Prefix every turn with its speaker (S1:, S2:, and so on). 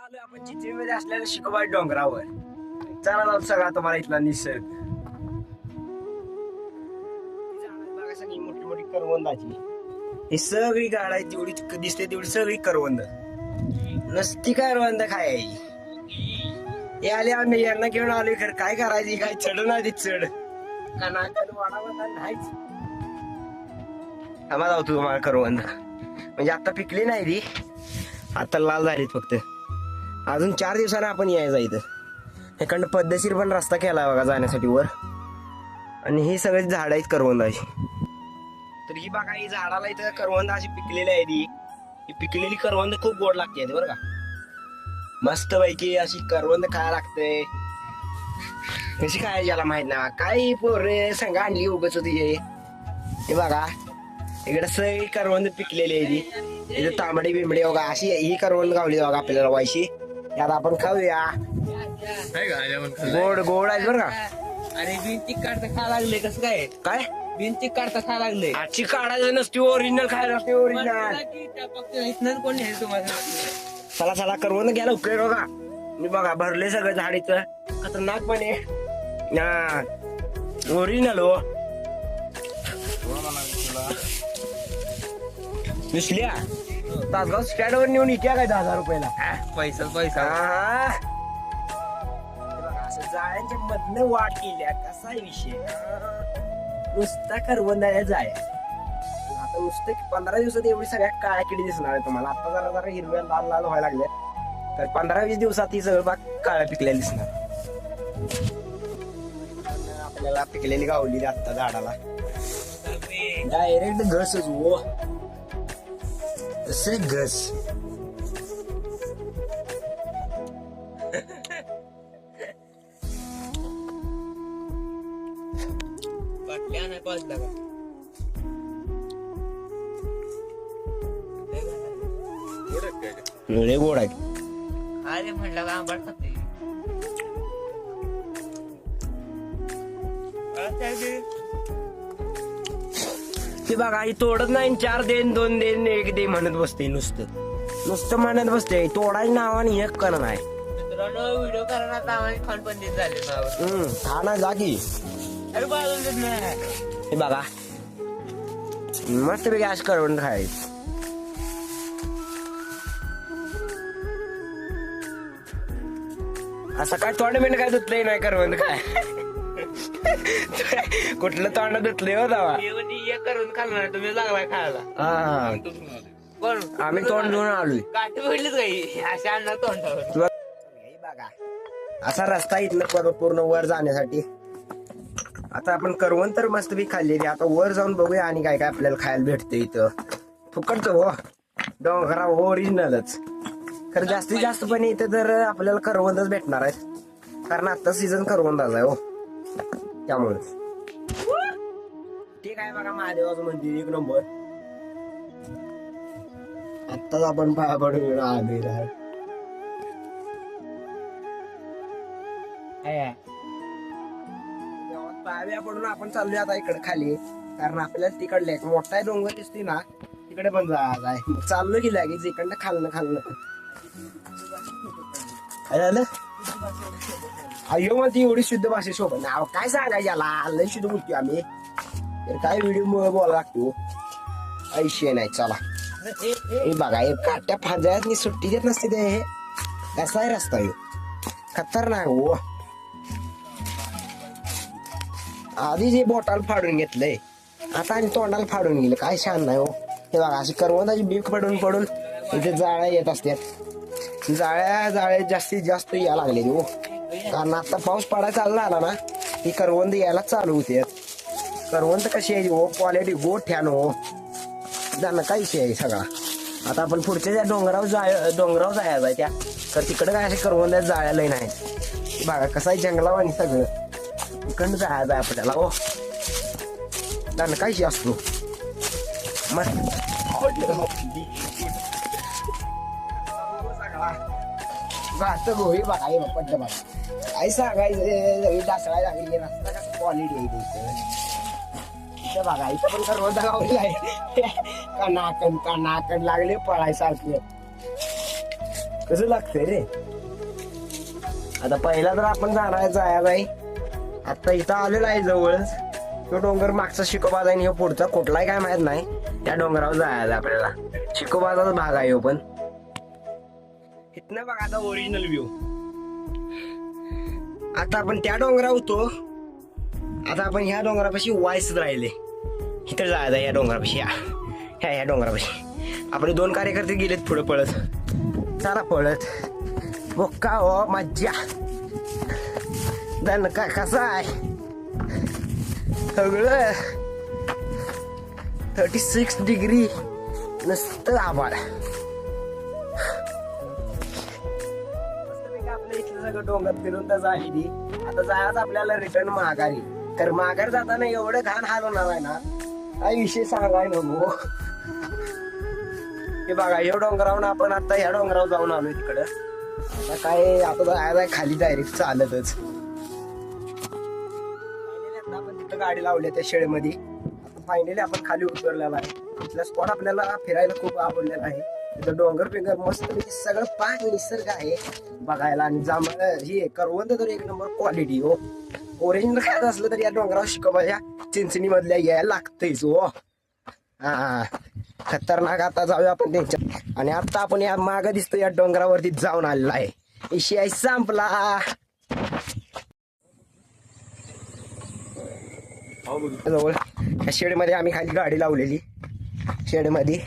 S1: आलोय आपण चिखलीमध्ये असलेल्या शिकोबाई डोंगरावर. चला जाऊ सगळा तुम्हाला इथला निसर्ग. बघा सगळी मोठी मोठी करवंदाची. ही सगळी गाड आहे जेवढी दिसते तेवढी सगळी करवंद. नसती करवंद खायची. हे आले आम्ही यांना घेऊन आलोय. खरं काय करायची, काय चढ नाही चढ का नाकात वाढावा नाहीच. आम्हाला जाऊ तुम्हाला करवंद म्हणजे आता पिकली नाही ती, आता लाल झालीत फक्त. अजून 4 दिवसांना आपण यायचं इथं. इकडनं पद्धतशीर पण रस्ता केला बघा जाण्यासाठी वर. आणि ही सगळी झाड आहेत करवंदाची. तर ही बघा ही झाडाला इथं करवंद अशी पिकलेली आहे ती. ही पिकलेली करवंद खूप गोड लागते बरं का. मस्त पैकी अशी करवंद खायला लागते. कशी खायची याला माहित ना काय पोरे संघ आणली उगच होती. हे बघा इकडे सगळी करवंद पिकलेली आहे ती. इथं तांबडी बिंबडी बघा अशी ही करवंद गावली बघा आपल्याला व्हायची. यात आपण खाऊया. गोड गोड आहे बरं का.
S2: अरे बिनचिक काढता खा लागले कसं काय
S1: काय
S2: बिनचिक काढता खा लागले
S1: आजची काढायचं नसती, ओरिजिनल खायला असते ओरिजिनल.
S2: कोण आहे तुम्हाला
S1: चला चला करवंद घ्यायला उकळे बघा. मी बघा भरले सगळं झाडीचं खतरनाक पण आहे ओरिजिनल हो. दिसल्या तासगाव स्टँड वर नेऊन इक्या काय 10,000 रुपयाला.
S2: पैसा पैसा
S1: असं जाळ्यांच्या मधनं वाट केल्या कसा विषय. नुसता करवंदाच्या जाळ्या. आता नुसतं 15 दिवसात एवढी सगळ्या काळ्या किडी दिसणार आहे तुम्हाला. आता जरा जरा हिरव्या लाल लाल व्हायला लागल्या. तर 15-20 दिवसात ही सगळं बाग काळ्या पिकलेल्या दिसणार. आपल्याला पिकलेली गावली आता झाडाला डायरेक्ट घसच हो. तसे घस
S2: बाटल्या नाही पाजला का
S1: लय गोड आहे.
S2: अरे म्हणलं का आंबट खाते
S1: ते बघा ही तोडत नाही. 4 देन 2 देन 1 दे म्हणत बसते. नुसतं म्हणत बसते. तोडायची नावाने एक कण नाही.
S2: मित्रांनो व्हिडिओ करण्यात आम्हाला खान पंडित झाले नाव
S1: हा ना जागी.
S2: अरे बाजून नाही
S1: हे बघा मस्त पैकी अशी करवंद खायची. असं काय तोंड मिनिट काय धुतलंय नाही करवंद काय. कुठलं तोंड धुतलंय हो दावा.
S2: एक करून खाल्ला तुम्ही लागलाय खायला.
S1: हा
S2: कोण
S1: आम्ही तोंड घेऊन आलोय.
S2: काठी पडलीच काही अशा आणणार तोंडावर.
S1: हे बघा असा रस्ता इथनं पूर्ण वर जाण्यासाठी. आता आपण करवंद तर मस्त बी खाल्लेली. आता वर जाऊन बघूया आणि काय काय आपल्याला खायला भेटते इथं. फुकटचं हो डोंगरा ओरिजिनलच. खरं जास्तीत जास्त पण इथं तर आपल्याला करवंदच भेटणार आहेत. कारण आता सीझन करवंदाचा आहे हो. त्यामुळे ते काय बघा महादेवाचं मंदिर 1 नंबर. आत्ताच आपण पाया पडून आलेला. पाया पडून आपण चाललोय आता इकडे खाली. कारण आपल्याला तिकडले एक मोठा डोंगर दिसते ना तिकडे पण जायचं आहे. चाललो की लागेल इकडनं खाल्लं काय झालं. अय्यो मला ती एवढी शुद्ध भाषा शोभत नाव काय सांगायचं याला. लय शुद्ध बोलतो आम्ही. तर काय व्हिडिओ बोलायला लागतो ऐशी नाही. चला हे बघा हे काट्या फांद्यात सुट्टी देत नसते ते. कसा आहे रस्ता ह्यो खतरनाक हो. आधी जे बोटाला फाडून घेतलंय आता आणि तोंडाला फाडून गेलं. काय छान नाही हो. हे बघा अशी करवंदाची बीक पडून पडून इथे जाळ्या येत असतात. जाळ्या जास्तीत जास्त यायला लागले हो. कारण आता पाऊस पडायला चालला आला ना ही करवंद यायला चालू होते. करवंद कशी आहे हो क्वालिटी गोड ठ्यान हो. जाणं काहीशी आहे सगळा. आता आपण पुढच्या त्या डोंगरावर जायचं आहे त्या. तर तिकडे काय असे करवंद जाळ्यालाही नाही. बघा कसं आहे जंगलावर आणि सगळं इकडनं जायचं आहे आपल्याला हो. जाणं काहीशी असतो मस्त. गोळी बघा हे पड्ड बघा काय सांगायचं. डासळायला लागली रस्ता कसं क्वालिटी आहे इथं बघा. इथं पण करवंद गावलेला आहे. कणाकण लागले पळायसारखे. कसं लागतंय रे. आता पहिला तर आपण जायला आहे. आता इथं आलेला आहे जवळच. तो डोंगर मागचा शिकोबाज आहे आणि ह्यो पुढचा कुठलाही काय माहित नाही. त्या डोंगरावर जायचं आपल्याला. शिकोबाजाचा भाग आहे ह्यो पण. इथनं बघा आता ओरिजिनल व्ह्यू. आता आपण त्या डोंगरावर होतो. आता आपण ह्या डोंगरापाशी वायस राहिले. इथं जायचं या डोंगरापाशी. ह्या डोंगरापाशी आपले 2 कार्यकर्ते गेलेत पुढे पळत. चला पळत. बोका हो मज्जा. दन का कसा आहे सगळं 36 डिग्री नुसतं आभाळ. आपल्या इथलं सगळं डोंगर फिरून तर झाली. आता जायचं आपल्याला रिटर्न माघारी. तर माघार जाताना एवढं घाण हाल होणार आहे ना, काही विषय सांगाय नको. हे बघा ह्या डोंगरावरून आपण आता ह्या डोंगरावर जाऊन आलोय तिकडं. आता काय आता जायला खाली डायरेक्ट चालतच. आता आपण तिथं गाडी लावली त्या शेळीमध्ये. फायनली आपण खाली उतरलेला आहे. इथला स्पॉट आपल्याला फिरायला खूप आवडलेला आहे. तिथं डोंगर पिंगर मस्त सगळं पाच निसर्ग आहे बघायला. आणि जांभळ ही करवंद तर एक नंबर क्वालिटी हो. ओरिजिनल खायचं असलं तर या डोंगरावर शिकोबाच्या चिंचणी मधल्या यायला लागतंयच हो. हा खतरनाक. आता जाऊया आपण त्यांच्या. आणि आता आपण या मागं दिसतो या डोंगरावरती जाऊन आलेला आहे. विषय संपला. जवळ या शेडमध्ये आम्ही खाली गाडी लावलेली. शेडमध्ये